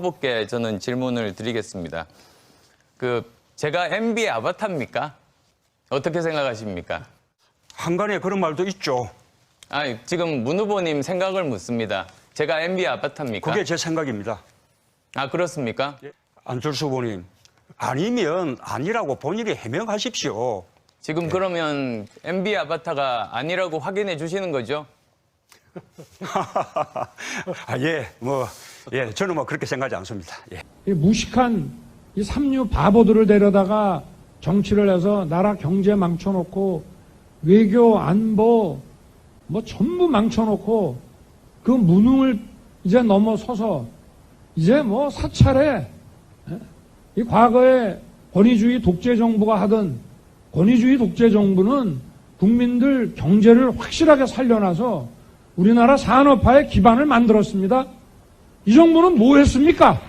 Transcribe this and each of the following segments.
후보께 저는 질문을 드리겠습니다. 제가 MB의 아바타입니까? 어떻게 생각하십니까? 한간에 그런 말도 있죠. 지금 문 후보님 생각을 묻습니다. 제가 MB의 아바타입니까? 그게 제 생각입니다. 그렇습니까? 안철수 후보님, 아니면 아니라고 본인이 해명하십시오. 지금 그러면 MB 아바타가 아니라고 확인해 주시는 거죠? 저는 그렇게 생각하지 않습니다. 예. 이 무식한 이 삼류 바보들을 데려다가 정치를 해서 나라 경제 망쳐놓고 외교 안보 전부 망쳐놓고 그 무능을 이제 넘어서서 이제 사찰에 이 과거에 권위주의 독재 정부가 하던 권위주의 독재 정부는 국민들 경제를 확실하게 살려놔서 우리나라 산업화의 기반을 만들었습니다. 이 정부는 뭐 했습니까?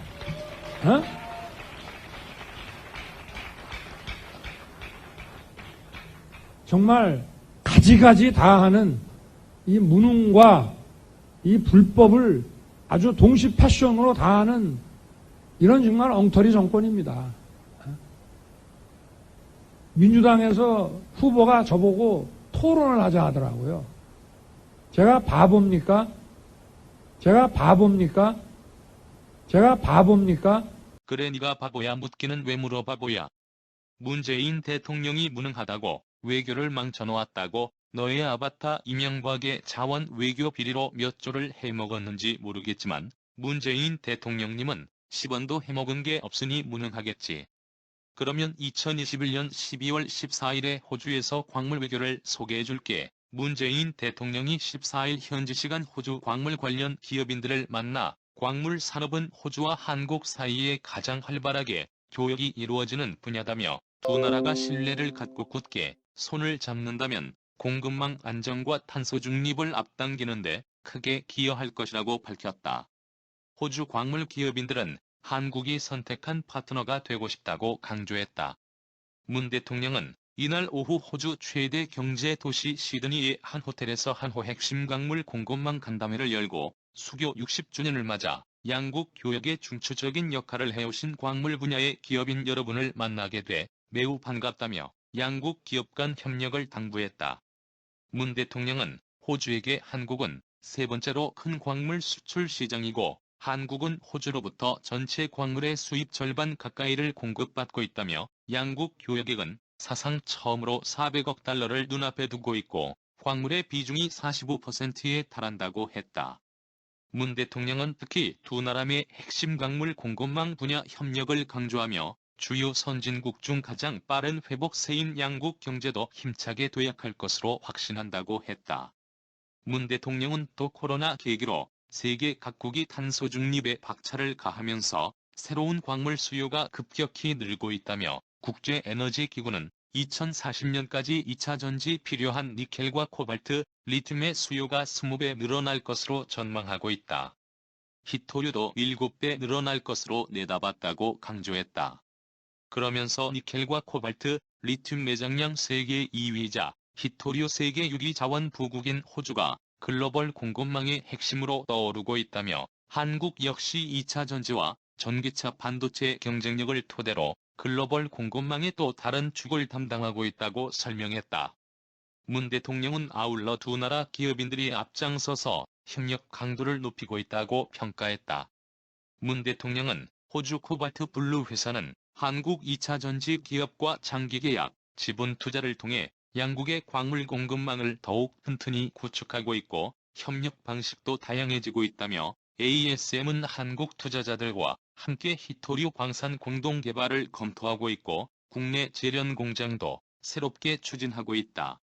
정말 가지가지 다 하는 이 무능과 이 불법을 아주 동시 패션으로 다 하는 이런 정말 엉터리 정권입니다. 민주당에서 후보가 저보고 토론을 하자 하더라고요. 제가 바보입니까? 제가 바보입니까? 제가 바보입니까? 그래 네가 바보야 묻기는 왜 물어 바보야. 문재인 대통령이 무능하다고 외교를 망쳐놓았다고 너의 아바타 이명박의 자원 외교 비리로 몇 조를 해먹었는지 모르겠지만 문재인 대통령님은 10원도 해먹은 게 없으니 무능하겠지. 그러면 2021년 12월 14일에 호주에서 광물 외교를 소개해줄게. 문재인 대통령이 14일 현지 시간 호주 광물 관련 기업인들을 만나 광물 산업은 호주와 한국 사이에 가장 활발하게 교역이 이루어지는 분야다며 두 나라가 신뢰를 갖고 굳게 손을 잡는다면 공급망 안정과 탄소 중립을 앞당기는데 크게 기여할 것이라고 밝혔다. 호주 광물 기업인들은 한국이 선택한 파트너가 되고 싶다고 강조했다. 문 대통령은 이날 오후 호주 최대 경제 도시 시드니의 한 호텔에서 한호 핵심 광물 공급망 간담회를 열고 수교 60주년을 맞아 양국 교역의 중추적인 역할을 해오신 광물 분야의 기업인 여러분을 만나게 돼 매우 반갑다며 양국 기업 간 협력을 당부했다. 문 대통령은 호주에게 한국은 세 번째로 큰 광물 수출 시장이고 한국은 호주로부터 전체 광물의 수입 절반 가까이를 공급받고 있다며 양국 교역액은 사상 처음으로 400억 달러를 눈앞에 두고 있고 광물의 비중이 45%에 달한다고 했다. 문 대통령은 특히 두 나라의 핵심 광물 공급망 분야 협력을 강조하며 주요 선진국 중 가장 빠른 회복세인 양국 경제도 힘차게 도약할 것으로 확신한다고 했다. 문 대통령은 또 코로나 계기로 세계 각국이 탄소 중립에 박차를 가하면서 새로운 광물 수요가 급격히 늘고 있다며 국제에너지기구는 2040년까지 2차 전지 필요한 니켈과 코발트, 리튬의 수요가 20배 늘어날 것으로 전망하고 있다. 히토류도 7배 늘어날 것으로 내다봤다고 강조했다. 그러면서 니켈과 코발트, 리튬 매장량 세계 2위이자 히토류 세계 6위 자원 부국인 호주가 글로벌 공급망의 핵심으로 떠오르고 있다며 한국 역시 2차 전지와 전기차 반도체 경쟁력을 토대로 글로벌 공급망의 또 다른 축을 담당하고 있다고 설명했다. 문 대통령은 아울러 두 나라 기업인들이 앞장서서 협력 강도를 높이고 있다고 평가했다. 문 대통령은 호주 코발트 블루 회사는 한국 2차 전지 기업과 장기 계약, 지분 투자를 통해 양국의 광물 공급망을 더욱 튼튼히 구축하고 있고 협력 방식도 다양해지고 있다며 ASM은 한국 투자자들과 함께 히토류 광산 공동 개발을 검토하고 있고 국내 제련 공장도 새롭게 추진하고 있다.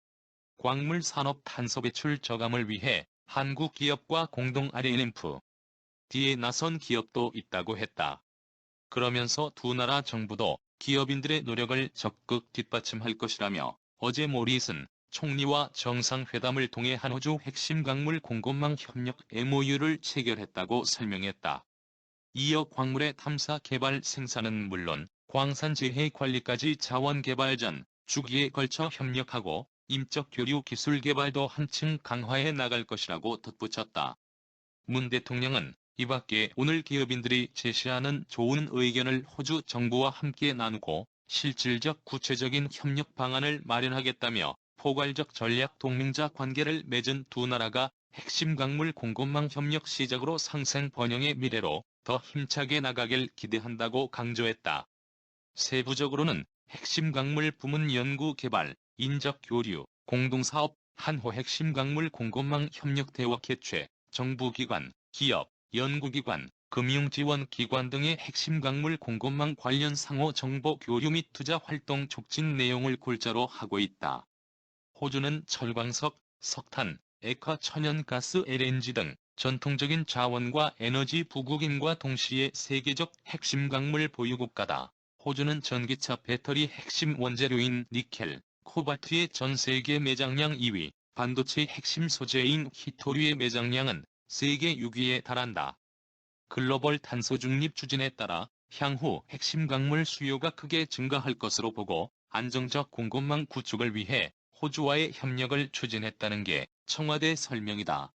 광물 산업 탄소 배출 저감을 위해 한국 기업과 공동 R&D에 나선 기업도 있다고 했다. 그러면서 두 나라 정부도 기업인들의 노력을 적극 뒷받침할 것이라며 어제 모리슨 총리와 정상회담을 통해 한호주 핵심 광물 공급망 협력 MOU를 체결했다고 설명했다. 이어 광물의 탐사 개발 생산은 물론 광산재해 관리까지 자원 개발 전 주기에 걸쳐 협력하고 임적 교류 기술 개발도 한층 강화해 나갈 것이라고 덧붙였다. 문 대통령은 이 밖에 오늘 기업인들이 제시하는 좋은 의견을 호주 정부와 함께 나누고 실질적 구체적인 협력 방안을 마련하겠다며 포괄적 전략 동맹자 관계를 맺은 두 나라가 핵심 광물 공급망 협력 시작으로 상생 번영의 미래로 더 힘차게 나가길 기대한다고 강조했다. 세부적으로는 핵심 광물 부문 연구 개발, 인적 교류, 공동사업, 한호 핵심 광물 공급망 협력 대화 개최, 정부기관, 기업, 연구기관, 금융지원기관 등의 핵심 광물 공급망 관련 상호 정보 교류 및 투자 활동 촉진 내용을 골자로 하고 있다. 호주는 철광석, 석탄, 액화 천연가스 LNG 등 전통적인 자원과 에너지 부국인과 동시에 세계적 핵심 광물 보유국가다. 호주는 전기차 배터리 핵심 원재료인 니켈, 코발트의 전 세계 매장량 2위, 반도체 핵심 소재인 히토류의 매장량은 세계 6위에 달한다. 글로벌 탄소 중립 추진에 따라 향후 핵심 광물 수요가 크게 증가할 것으로 보고 안정적 공급망 구축을 위해 호주와의 협력을 추진했다는 게 청와대 설명이다.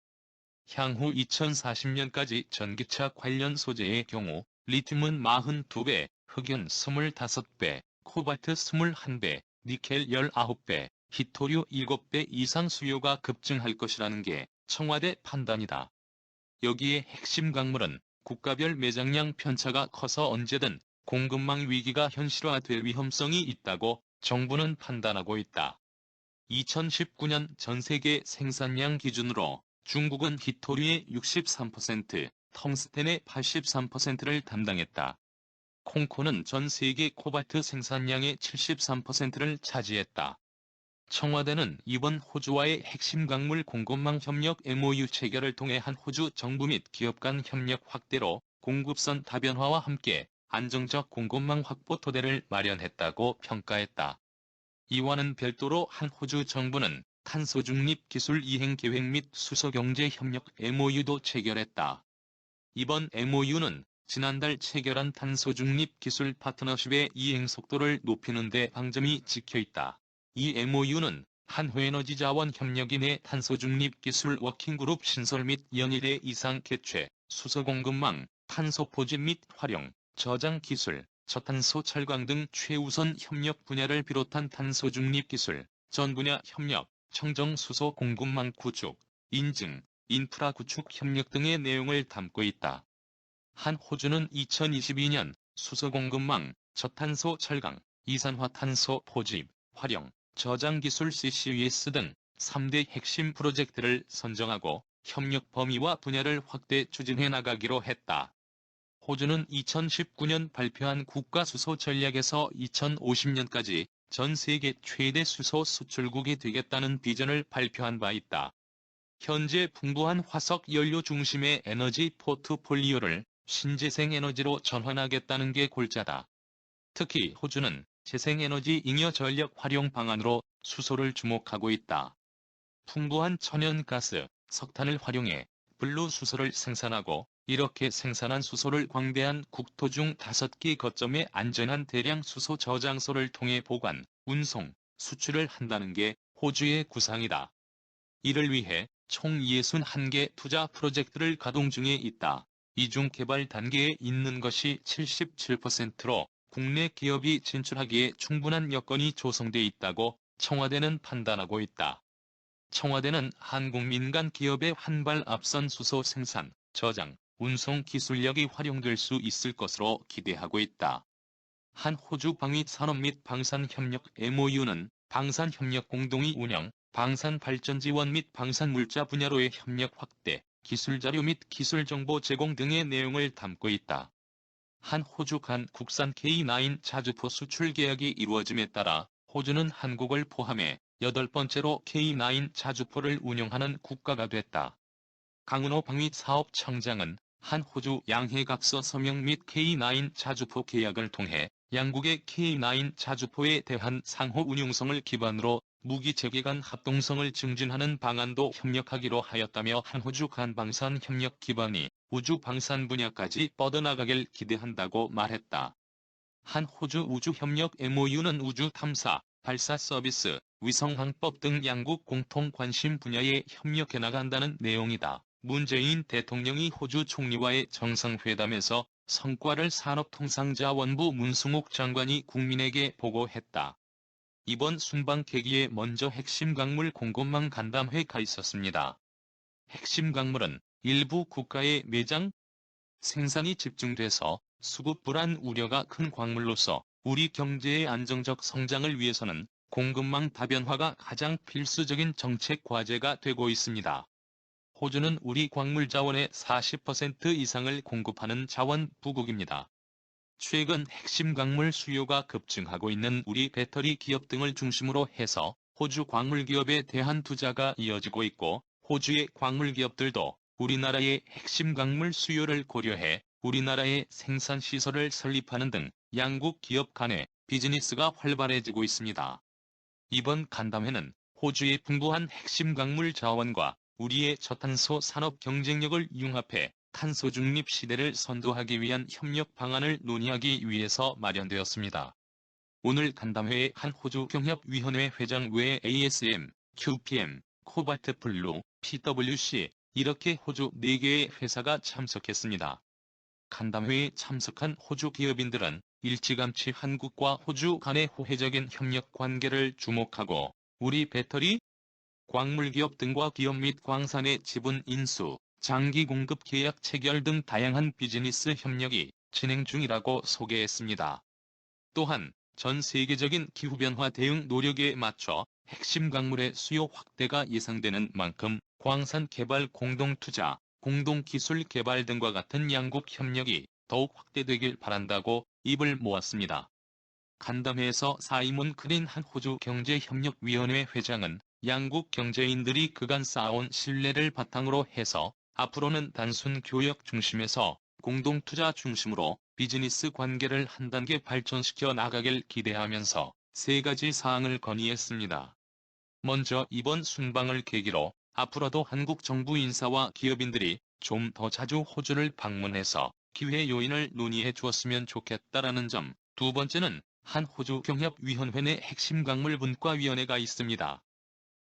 향후 2040년까지 전기차 관련 소재의 경우 리튬은 42배, 흑연 25배, 코발트 21배, 니켈 19배, 히토류 7배 이상 수요가 급증할 것이라는 게 청와대 판단이다. 여기에 핵심 광물은 국가별 매장량 편차가 커서 언제든 공급망 위기가 현실화될 위험성이 있다고 정부는 판단하고 있다. 2019년 전 세계 생산량 기준으로 중국은 히토류의 63%, 텅스텐의 83%를 담당했다. 콩코는 전 세계 코발트 생산량의 73%를 차지했다. 청와대는 이번 호주와의 핵심 광물 공급망 협력 MOU 체결을 통해 한 호주 정부 및 기업 간 협력 확대로 공급선 다변화와 함께 안정적 공급망 확보 토대를 마련했다고 평가했다. 이와는 별도로 한 호주 정부는 탄소 중립 기술 이행 계획 및 수소 경제 협력 MOU도 체결했다. 이번 MOU는 지난달 체결한 탄소 중립 기술 파트너십의 이행 속도를 높이는 데 방점이 찍혀있다. 이 MOU는 한호에너지 자원 협력인의 탄소 중립 기술 워킹그룹 신설 및 연일회 이상 개최, 수소 공급망, 탄소 포집 및 활용, 저장 기술, 저탄소 철강 등 최우선 협력 분야를 비롯한 탄소 중립 기술, 전 분야 협력, 청정 수소 공급망 구축, 인증, 인프라 구축 협력 등의 내용을 담고 있다. 한 호주는 2022년 수소 공급망, 저탄소 철강, 이산화탄소 포집, 활용, 저장 기술 CCUS 등 3대 핵심 프로젝트를 선정하고 협력 범위와 분야를 확대 추진해 나가기로 했다. 호주는 2019년 발표한 국가 수소 전략에서 2050년까지 전 세계 최대 수소 수출국이 되겠다는 비전을 발표한 바 있다. 현재 풍부한 화석 연료 중심의 에너지 포트폴리오를 신재생 에너지로 전환하겠다는 게 골자다. 특히 호주는 재생에너지 잉여 전력 활용 방안으로 수소를 주목하고 있다. 풍부한 천연가스, 석탄을 활용해 블루 수소를 생산하고 이렇게 생산한 수소를 광대한 국토 중 5개 거점의 안전한 대량 수소 저장소를 통해 보관, 운송, 수출을 한다는 게 호주의 구상이다. 이를 위해 총 61개 투자 프로젝트를 가동 중에 있다. 이 중 개발 단계에 있는 것이 77%로 국내 기업이 진출하기에 충분한 여건이 조성돼 있다고 청와대는 판단하고 있다. 청와대는 한국 민간 기업의 한 발 앞선 수소 생산, 저장, 운송 기술력이 활용될 수 있을 것으로 기대하고 있다. 한 호주 방위산업 및 방산협력 MOU는 방산협력 공동의 운영, 방산발전 지원 및 방산물자 분야로의 협력 확대, 기술자료 및 기술정보 제공 등의 내용을 담고 있다. 한 호주 간 국산 K9 자주포 수출 계약이 이루어짐에 따라 호주는 한국을 포함해 8번째로 K9 자주포를 운영하는 국가가 됐다. 강은호 방위사업청장은 한 호주 양해각서 서명 및 K9 자주포 계약을 통해 양국의 K9 자주포에 대한 상호 운용성을 기반으로 무기체계 간 합동성을 증진하는 방안도 협력하기로 하였다며 한 호주 간 방산 협력 기반이 우주 방산 분야까지 뻗어나가길 기대한다고 말했다. 한 호주 우주협력 MOU는 우주 탐사, 발사 서비스, 위성항법 등 양국 공통 관심 분야에 협력해 나간다는 내용이다. 문재인 대통령이 호주 총리와의 정상회담에서 성과를 산업통상자원부 문승욱 장관이 국민에게 보고했다. 이번 순방 계기에 먼저 핵심 광물 공급망 간담회가 있었습니다. 핵심 광물은 일부 국가의 매장, 생산이 집중돼서 수급 불안 우려가 큰 광물로서 우리 경제의 안정적 성장을 위해서는 공급망 다변화가 가장 필수적인 정책 과제가 되고 있습니다. 호주는 우리 광물 자원의 40% 이상을 공급하는 자원 부국입니다. 최근 핵심 광물 수요가 급증하고 있는 우리 배터리 기업 등을 중심으로 해서 호주 광물 기업에 대한 투자가 이어지고 있고, 호주의 광물 기업들도 우리나라의 핵심 광물 수요를 고려해 우리나라의 생산 시설을 설립하는 등 양국 기업 간의 비즈니스가 활발해지고 있습니다. 이번 간담회는 호주의 풍부한 핵심 광물 자원과 우리의 저탄소 산업 경쟁력을 융합해 탄소 중립 시대를 선도하기 위한 협력 방안을 논의하기 위해서 마련되었습니다. 오늘 간담회에 한 호주 경협위원회 회장 외에 ASM, QPM, 코발트 블루, PwC 이렇게 호주 4개의 회사가 참석했습니다. 간담회에 참석한 호주 기업인들은 일찌감치 한국과 호주 간의 호혜적인 협력 관계를 주목하고 우리 배터리, 광물 기업 등과 기업 및 광산의 지분 인수, 장기 공급 계약 체결 등 다양한 비즈니스 협력이 진행 중이라고 소개했습니다. 또한 전 세계적인 기후변화 대응 노력에 맞춰 핵심 광물의 수요 확대가 예상되는 만큼 광산 개발 공동투자, 공동기술 개발 등과 같은 양국 협력이 더욱 확대되길 바란다고 입을 모았습니다. 간담회에서 사이먼 크린 한 호주 경제협력위원회 회장은 양국 경제인들이 그간 쌓아온 신뢰를 바탕으로 해서 앞으로는 단순 교역 중심에서 공동투자 중심으로 비즈니스 관계를 한 단계 발전시켜 나가길 기대하면서 3가지 사항을 건의했습니다. 먼저 이번 순방을 계기로 앞으로도 한국 정부 인사와 기업인들이 좀 더 자주 호주를 방문해서 기회 요인을 논의해 주었으면 좋겠다라는 점. 두 번째는 한 호주 경협위원회 내 핵심 광물 분과위원회가 있습니다.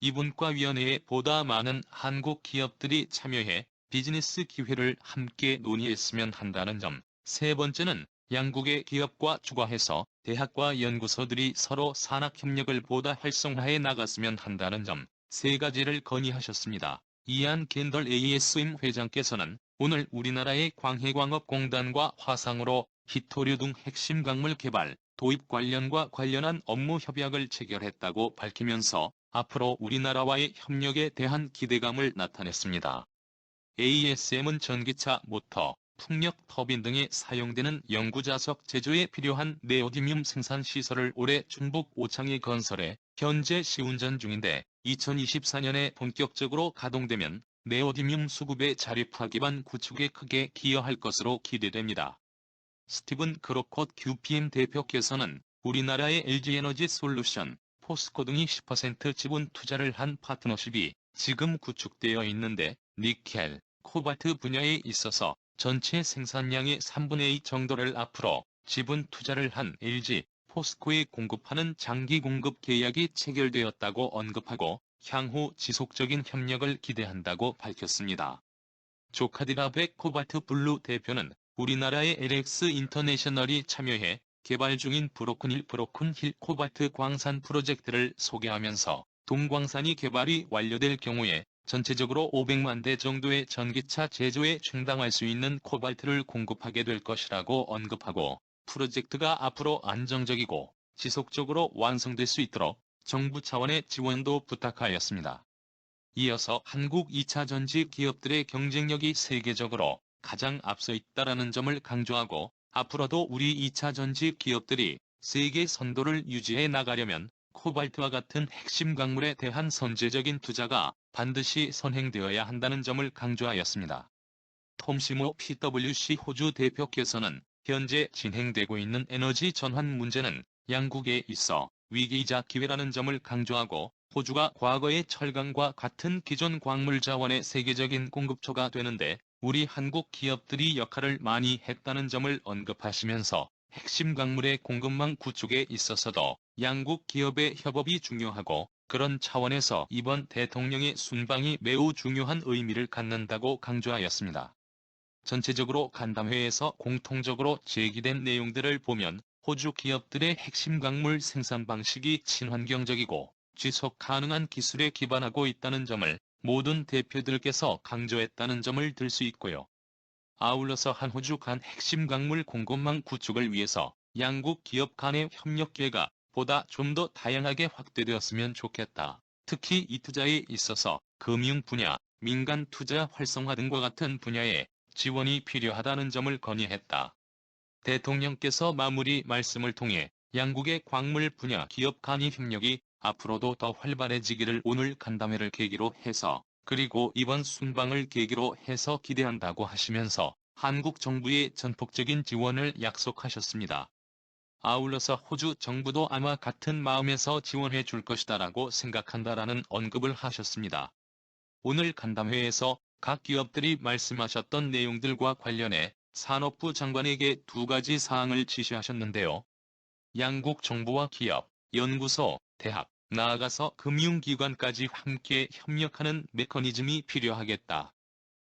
이 분과위원회에 보다 많은 한국 기업들이 참여해 비즈니스 기회를 함께 논의했으면 한다는 점. 세 번째는 양국의 기업과 추가해서 대학과 연구소들이 서로 산학협력을 보다 활성화해 나갔으면 한다는 점. 3가지를 건의하셨습니다. 이안 겐덜 ASM 회장께서는 오늘 우리나라의 광해광업공단과 화상으로 히토류 등 핵심 광물 개발, 도입 관련한 업무 협약을 체결했다고 밝히면서 앞으로 우리나라와의 협력에 대한 기대감을 나타냈습니다. ASM은 전기차 모터, 풍력 터빈 등에 사용되는 영구자석 제조에 필요한 네오디뮴 생산 시설을 올해 충북 오창에 건설해 현재 시운전 중인데 2024년에 본격적으로 가동되면 네오디뮴 수급의 자립화 기반 구축에 크게 기여할 것으로 기대됩니다. 스티븐 크로콧 QPM 대표께서는 우리나라의 LG에너지 솔루션, 포스코 등이 10% 지분 투자를 한 파트너십이 지금 구축되어 있는데 니켈, 코발트 분야에 있어서 전체 생산량의 3분의 2 정도를 앞으로 지분 투자를 한 LG, 포스코에 공급하는 장기 공급 계약이 체결되었다고 언급하고 향후 지속적인 협력을 기대한다고 밝혔습니다. 조카디라백 코발트 블루 대표는 우리나라의 LX 인터내셔널이 참여해 개발 중인 브로큰 힐 코발트 광산 프로젝트를 소개하면서 동광산이 개발이 완료될 경우에 전체적으로 500만 대 정도의 전기차 제조에 충당할 수 있는 코발트를 공급하게 될 것이라고 언급하고 프로젝트가 앞으로 안정적이고 지속적으로 완성될 수 있도록 정부 차원의 지원도 부탁하였습니다. 이어서 한국 2차 전지 기업들의 경쟁력이 세계적으로 가장 앞서 있다라는 점을 강조하고 앞으로도 우리 2차 전지 기업들이 세계 선도를 유지해 나가려면 코발트와 같은 핵심 광물에 대한 선제적인 투자가 반드시 선행되어야 한다는 점을 강조하였습니다. 톰 시모 PwC 호주 대표께서는 현재 진행되고 있는 에너지 전환 문제는 양국에 있어 위기이자 기회라는 점을 강조하고 호주가 과거의 철강과 같은 기존 광물 자원의 세계적인 공급처가 되는데 우리 한국 기업들이 역할을 많이 했다는 점을 언급하시면서 핵심 광물의 공급망 구축에 있어서도 양국 기업의 협업이 중요하고 그런 차원에서 이번 대통령의 순방이 매우 중요한 의미를 갖는다고 강조하였습니다. 전체적으로 간담회에서 공통적으로 제기된 내용들을 보면 호주 기업들의 핵심 광물 생산 방식이 친환경적이고 지속 가능한 기술에 기반하고 있다는 점을 모든 대표들께서 강조했다는 점을 들 수 있고요. 아울러서 한 호주 간 핵심 광물 공급망 구축을 위해서 양국 기업 간의 협력 기회가 보다 좀 더 다양하게 확대되었으면 좋겠다. 특히 이 투자에 있어서 금융 분야, 민간 투자 활성화 등과 같은 분야에 지원이 필요하다는 점을 건의했다. 대통령께서 마무리 말씀을 통해 양국의 광물 분야 기업 간의 협력이 앞으로도 더 활발해지기를 오늘 간담회를 계기로 해서 그리고 이번 순방을 계기로 해서 기대한다고 하시면서 한국 정부의 전폭적인 지원을 약속하셨습니다. 아울러서 호주 정부도 아마 같은 마음에서 지원해 줄 것이다라고 생각한다라는 언급을 하셨습니다. 오늘 간담회에서 각 기업들이 말씀하셨던 내용들과 관련해 산업부 장관에게 2가지 사항을 지시하셨는데요. 양국 정부와 기업, 연구소, 대학, 나아가서 금융기관까지 함께 협력하는 메커니즘이 필요하겠다.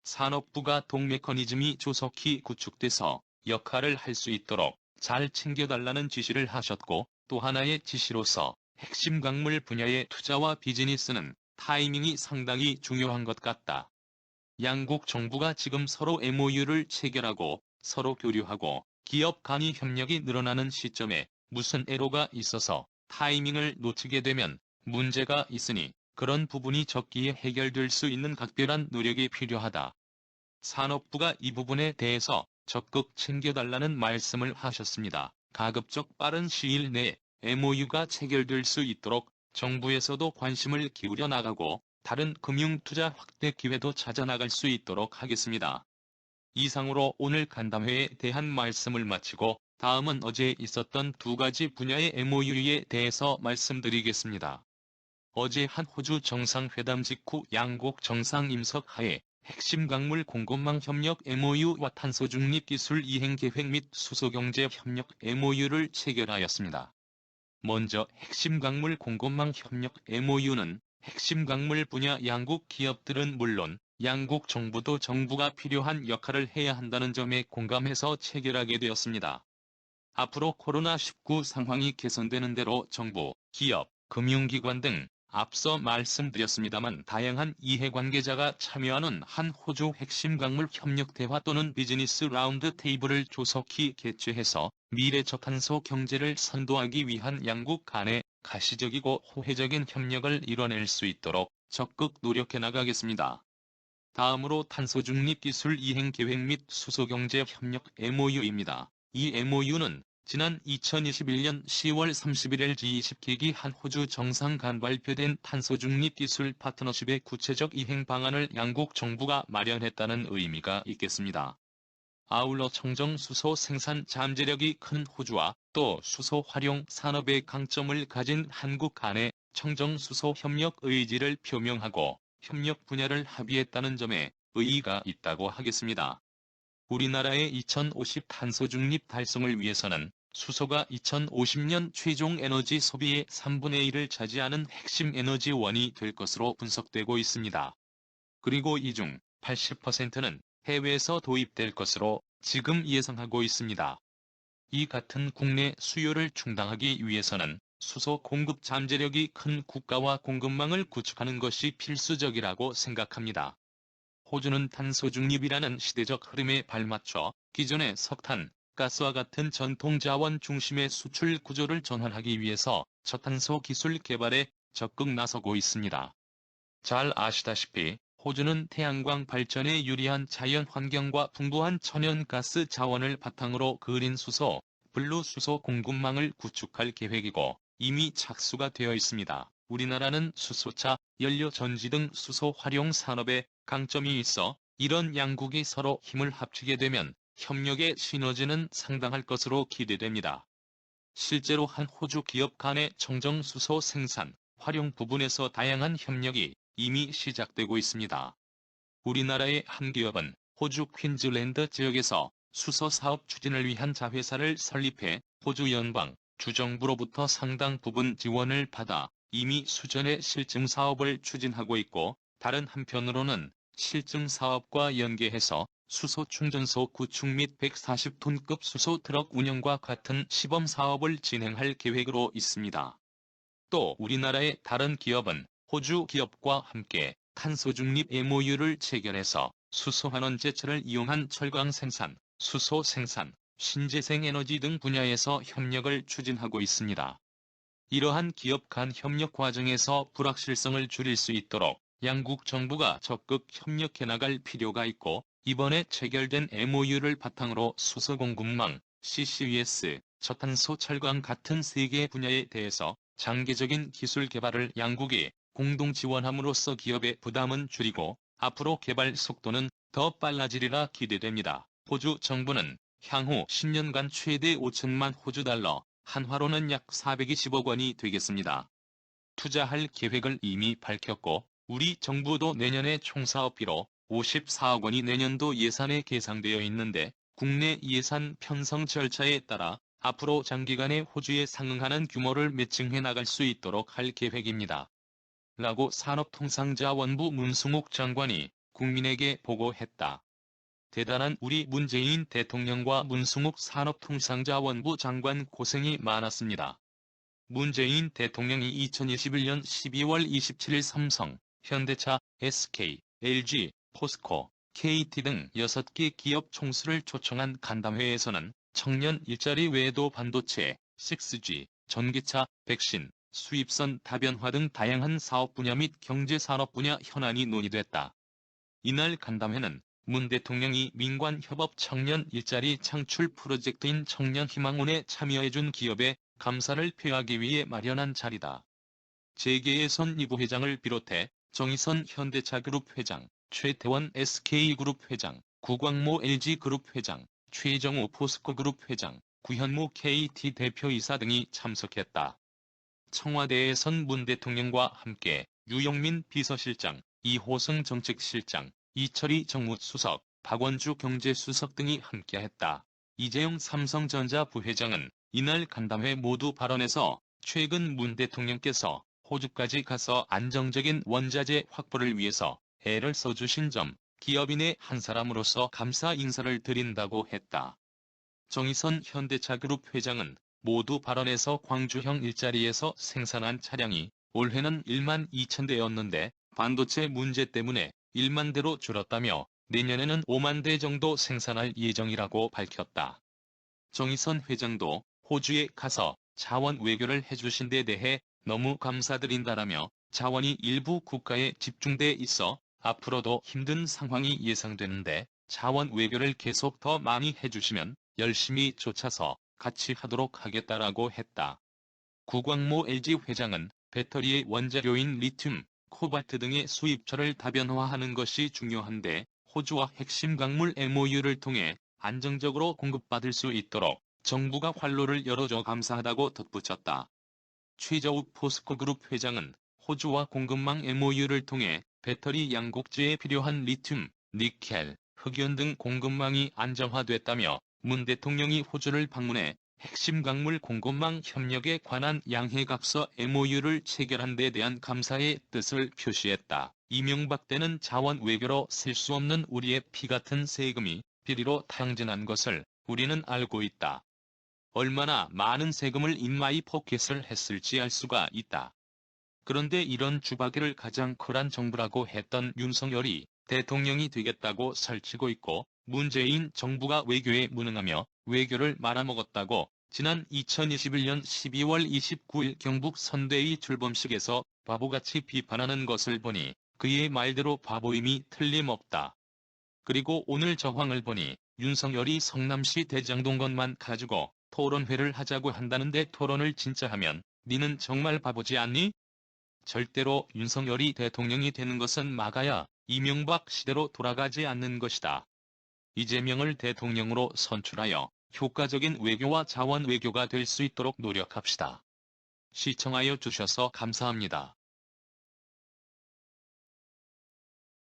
산업부가 동메커니즘이 조속히 구축돼서 역할을 할 수 있도록 잘 챙겨달라는 지시를 하셨고 또 하나의 지시로서 핵심 광물 분야의 투자와 비즈니스는 타이밍이 상당히 중요한 것 같다. 양국 정부가 지금 서로 MOU를 체결하고 서로 교류하고 기업 간의 협력이 늘어나는 시점에 무슨 애로가 있어서 타이밍을 놓치게 되면 문제가 있으니 그런 부분이 적기에 해결될 수 있는 각별한 노력이 필요하다. 산업부가 이 부분에 대해서 적극 챙겨달라는 말씀을 하셨습니다. 가급적 빠른 시일 내에 MOU가 체결될 수 있도록 정부에서도 관심을 기울여 나가고 다른 금융투자 확대 기회도 찾아 나갈 수 있도록 하겠습니다. 이상으로 오늘 간담회에 대한 말씀을 마치고 다음은 어제 있었던 2가지 분야의 MOU에 대해서 말씀드리겠습니다. 어제 한 호주 정상회담 직후 양국 정상 임석 하에 핵심 광물 공급망 협력 MOU와 탄소 중립 기술 이행 계획 및 수소경제 협력 MOU를 체결하였습니다. 먼저 핵심 광물 공급망 협력 MOU는 핵심 광물 분야 양국 기업들은 물론 양국 정부도 정부가 필요한 역할을 해야 한다는 점에 공감해서 체결하게 되었습니다. 앞으로 코로나19 상황이 개선되는 대로 정부, 기업, 금융기관 등 앞서 말씀드렸습니다만 다양한 이해관계자가 참여하는 한 호주 핵심 광물 협력 대화 또는 비즈니스 라운드 테이블을 조속히 개최해서 미래 저탄소 경제를 선도하기 위한 양국 간의 가시적이고 호혜적인 협력을 이뤄낼 수 있도록 적극 노력해 나가겠습니다. 다음으로 탄소 중립 기술 이행 계획 및 수소경제 협력 MOU입니다. 이 MOU는 지난 2021년 10월 31일 G20기기 한 호주 정상 간 발표된 탄소 중립 기술 파트너십의 구체적 이행 방안을 양국 정부가 마련했다는 의미가 있겠습니다. 아울러 청정 수소 생산 잠재력이 큰 호주와 또 수소 활용 산업의 강점을 가진 한국 간의 청정 수소 협력 의지를 표명하고 협력 분야를 합의했다는 점에 의의가 있다고 하겠습니다. 우리나라의 2050 탄소 중립 달성을 위해서는 수소가 2050년 최종 에너지 소비의 3분의 1을 차지하는 핵심 에너지원이 될 것으로 분석되고 있습니다. 그리고 이 중 80%는 해외에서 도입될 것으로 지금 예상하고 있습니다. 이 같은 국내 수요를 충당하기 위해서는 수소 공급 잠재력이 큰 국가와 공급망을 구축하는 것이 필수적이라고 생각합니다. 호주는 탄소 중립이라는 시대적 흐름에 발맞춰 기존의 석탄, 가스와 같은 전통 자원 중심의 수출 구조를 전환하기 위해서 저탄소 기술 개발에 적극 나서고 있습니다. 잘 아시다시피 호주는 태양광 발전에 유리한 자연 환경과 풍부한 천연가스 자원을 바탕으로 그린 수소, 블루 수소 공급망을 구축할 계획이고 이미 착수가 되어 있습니다. 우리나라는 수소차, 연료 전지 등 수소 활용 산업에 강점이 있어 이런 양국이 서로 힘을 합치게 되면 협력의 시너지는 상당할 것으로 기대됩니다. 실제로 한 호주 기업 간의 청정 수소 생산, 활용 부분에서 다양한 협력이 이미 시작되고 있습니다. 우리나라의 한 기업은 호주 퀸즐랜드 지역에서 수소 사업 추진을 위한 자회사를 설립해 호주 연방, 주정부로부터 상당 부분 지원을 받아 이미 수전의 실증 사업을 추진하고 있고, 다른 한편으로는 실증 사업과 연계해서 수소 충전소 구축 및 140톤급 수소 트럭 운영과 같은 시범 사업을 진행할 계획으로 있습니다. 또 우리나라의 다른 기업은 호주 기업과 함께 탄소 중립 MOU를 체결해서 수소 환원제철을 이용한 철강 생산, 수소 생산, 신재생 에너지 등 분야에서 협력을 추진하고 있습니다. 이러한 기업 간 협력 과정에서 불확실성을 줄일 수 있도록 양국 정부가 적극 협력해 나갈 필요가 있고, 이번에 체결된 MOU를 바탕으로 수소 공급망, CCUS, 저탄소 철강 같은 세 개 분야에 대해서 장기적인 기술 개발을 양국이 공동 지원함으로써 기업의 부담은 줄이고 앞으로 개발 속도는 더 빨라지리라 기대됩니다. 호주 정부는 향후 10년간 최대 5천만 호주 달러, 한화로는 약 420억 원이 되겠습니다. 투자할 계획을 이미 밝혔고, 우리 정부도 내년에 총 사업비로 54억 원이 내년도 예산에 계상되어 있는데, 국내 예산 편성 절차에 따라 앞으로 장기간에 호주에 상응하는 규모를 매칭해 나갈 수 있도록 할 계획입니다. 라고 산업통상자원부 문승욱 장관이 국민에게 보고했다. 대단한 우리 문재인 대통령과 문승욱 산업통상자원부 장관 고생이 많았습니다. 문재인 대통령이 2021년 12월 27일 삼성, 현대차, SK, LG, 포스코, KT 등 6개 기업 총수를 초청한 간담회에서는 청년 일자리 외에도 반도체, 6G, 전기차, 백신, 수입선 다변화 등 다양한 사업 분야 및 경제산업 분야 현안이 논의됐다. 이날 간담회는 문 대통령이 민관협업 청년 일자리 창출 프로젝트인 청년희망운에 참여해준 기업에 감사를 표하기 위해 마련한 자리다. 재계의 이 부회장을 비롯해 정의선 현대차그룹 회장, 최태원 SK그룹 회장, 구광모 LG그룹 회장, 최정우 포스코그룹 회장, 구현무 KT 대표이사 등이 참석했다. 청와대에선 문 대통령과 함께 유영민 비서실장, 이호승 정책실장, 이철희 정무수석, 박원주 경제수석 등이 함께했다. 이재용 삼성전자 부회장은 이날 간담회 모두 발언에서 최근 문 대통령께서 호주까지 가서 안정적인 원자재 확보를 위해서 애를 써주신 점, 기업인의 한 사람으로서 감사 인사를 드린다고 했다. 정의선 현대차그룹 회장은 모두 발언에서 광주형 일자리에서 생산한 차량이 올해는 1만 2천 대였는데 반도체 문제 때문에 1만 대로 줄었다며 내년에는 5만 대 정도 생산할 예정이라고 밝혔다. 정의선 회장도 호주에 가서 자원 외교를 해주신 데 대해 너무 감사드린다라며 자원이 일부 국가에 집중돼 있어 앞으로도 힘든 상황이 예상되는데 자원 외교를 계속 더 많이 해주시면 열심히 쫓아서 같이 하도록 하겠다라고 했다. 구광모 LG 회장은 배터리의 원재료인 리튬, 코발트 등의 수입처를 다변화하는 것이 중요한데 호주와 핵심 광물 MOU를 통해 안정적으로 공급받을 수 있도록 정부가 활로를 열어줘 감사하다고 덧붙였다. 최저욱 포스코그룹 회장은 호주와 공급망 MOU를 통해 배터리 양곡재에 필요한 리튬, 니켈, 흑연 등 공급망이 안정화됐다며 문 대통령이 호주를 방문해 핵심 광물 공급망 협력에 관한 양해각서 MOU를 체결한 데 대한 감사의 뜻을 표시했다. 이명박 때는 자원 외교로 셀 수 없는 우리의 피 같은 세금이 비리로 탕진한 것을 우리는 알고 있다. 얼마나 많은 세금을 인마이 포켓을 했을지 알 수가 있다. 그런데 이런 주박이를 가장 쿨한 정부라고 했던 윤석열이 대통령이 되겠다고 설치고 있고 문재인 정부가 외교에 무능하며 외교를 말아먹었다고 지난 2021년 12월 29일 경북 선대위 출범식에서 바보같이 비판하는 것을 보니 그의 말대로 바보임이 틀림없다. 그리고 오늘 정황을 보니 윤석열이 성남시 대장동 것만 가지고 토론회를 하자고 한다는데 토론을 진짜 하면 니는 정말 바보지 않니? 절대로 윤석열이 대통령이 되는 것은 막아야 이명박 시대로 돌아가지 않는 것이다. 이재명을 대통령으로 선출하여 효과적인 외교와 자원 외교가 될 수 있도록 노력합시다. 시청하여 주셔서 감사합니다.